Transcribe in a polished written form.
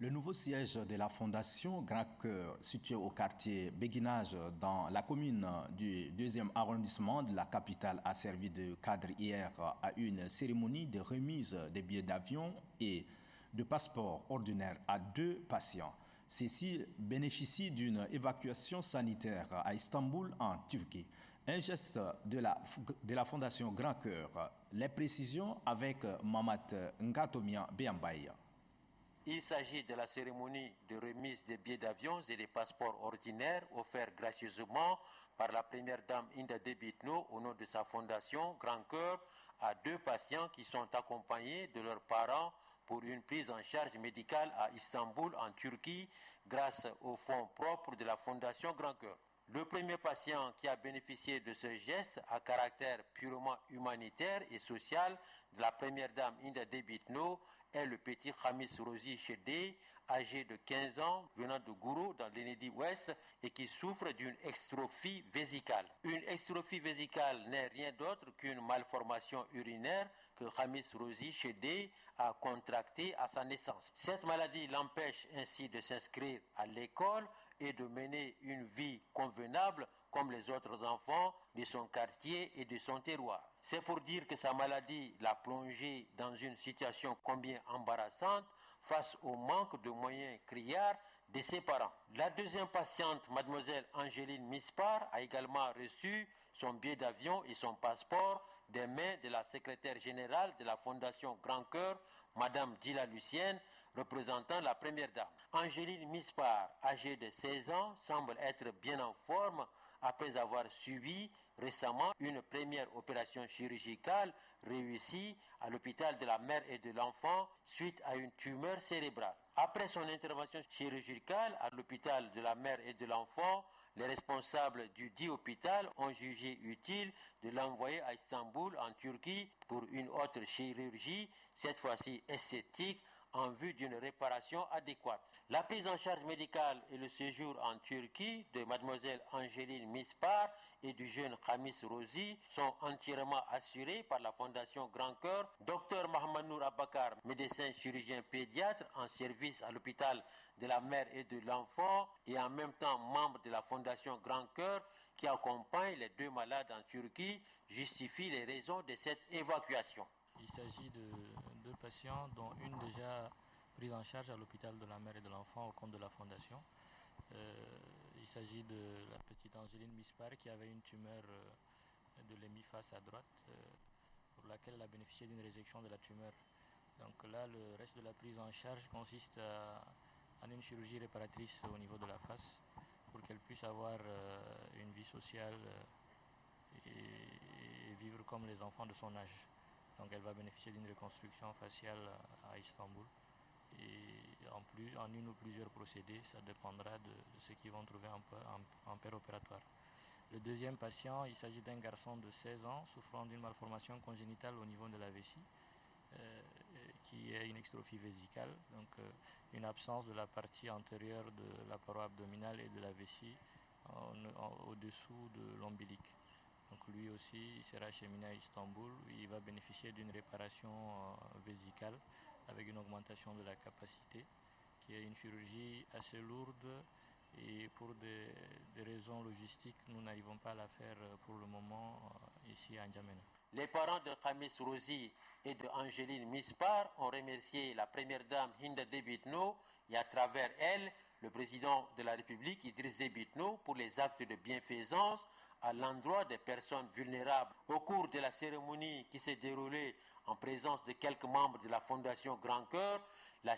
Le nouveau siège de la Fondation Grand Cœur, situé au quartier Béguinage, dans la commune du 2e arrondissement de la capitale, a servi de cadre hier à une cérémonie de remise des billets d'avion et de passeports ordinaires à 2 patients. Ceux-ci bénéficient d'une évacuation sanitaire à Istanbul, en Turquie. Un geste de la Fondation Grand Cœur. Les précisions avec Mamat Ngatomian Béambaye. Il s'agit de la cérémonie de remise des billets d'avion et des passeports ordinaires offerts gracieusement par la première dame Hinda Debitno au nom de sa fondation Grand Cœur à 2 patients qui sont accompagnés de leurs parents pour une prise en charge médicale à Istanbul, en Turquie, grâce aux fonds propres de la fondation Grand Cœur. Le premier patient qui a bénéficié de ce geste à caractère purement humanitaire et social de la première dame Hinda Debitno est le petit Khamis Rozi Chedé, âgé de 15 ans, venant de Gourou dans l'Enedi Ouest et qui souffre d'une extrophie vésicale. Une extrophie vésicale n'est rien d'autre qu'une malformation urinaire que Khamis Rozi Chedé a contractée à sa naissance. Cette maladie l'empêche ainsi de s'inscrire à l'école et de mener une vie convenable comme les autres enfants de son quartier et de son terroir. C'est pour dire que sa maladie l'a plongé dans une situation combien embarrassante face au manque de moyens criards de ses parents. La deuxième patiente, mademoiselle Angéline Mispar, a également reçu son billet d'avion et son passeport des mains de la secrétaire générale de la Fondation Grand Cœur, madame Dila Lucienne, représentant la première dame. Angéline Mispar, âgée de 16 ans, semble être bien en forme après avoir subi récemment une première opération chirurgicale réussie à l'hôpital de la mère et de l'enfant suite à une tumeur cérébrale. Après son intervention chirurgicale à l'hôpital de la mère et de l'enfant, les responsables du dit hôpital ont jugé utile de l'envoyer à Istanbul, en Turquie, pour une autre chirurgie, cette fois-ci esthétique, en vue d'une réparation adéquate. La prise en charge médicale et le séjour en Turquie de mademoiselle Angéline Mispar et du jeune Khamis Rozi sont entièrement assurés par la Fondation Grand Cœur. Dr Mohamed Nour Abakar, médecin chirurgien pédiatre en service à l'hôpital de la mère et de l'enfant et en même temps membre de la Fondation Grand Cœur qui accompagne les 2 malades en Turquie, justifie les raisons de cette évacuation. Il s'agit de 2 patients, dont une déjà prise en charge à l'hôpital de la mère et de l'enfant au compte de la fondation. Il s'agit de la petite Angéline Mispar qui avait une tumeur de l'hémiface à droite pour laquelle elle a bénéficié d'une résection de la tumeur. Donc là, le reste de la prise en charge consiste en une chirurgie réparatrice au niveau de la face pour qu'elle puisse avoir une vie sociale et vivre comme les enfants de son âge. Donc elle va bénéficier d'une reconstruction faciale à Istanbul. Et en une ou plusieurs procédés, ça dépendra de ce qu'ils vont trouver en péropératoire. Le deuxième patient, il s'agit d'un garçon de 16 ans souffrant d'une malformation congénitale au niveau de la vessie, qui est une extrophie vésicale, donc une absence de la partie antérieure de la paroi abdominale et de la vessie au-dessous de l'ombilique. Donc lui aussi, il sera acheminé à Istanbul. Il va bénéficier d'une réparation vésicale avec une augmentation de la capacité, qui est une chirurgie assez lourde et pour des raisons logistiques, nous n'arrivons pas à la faire pour le moment ici à N'Djamena. Les parents de Khamis Rozi et de Angéline Mispar ont remercié la première dame Hinda Debitno et à travers elle, le président de la République Idriss Debitno pour les actes de bienfaisance à l'endroit des personnes vulnérables. Au cours de la cérémonie qui s'est déroulée en présence de quelques membres de la Fondation Grand Cœur, la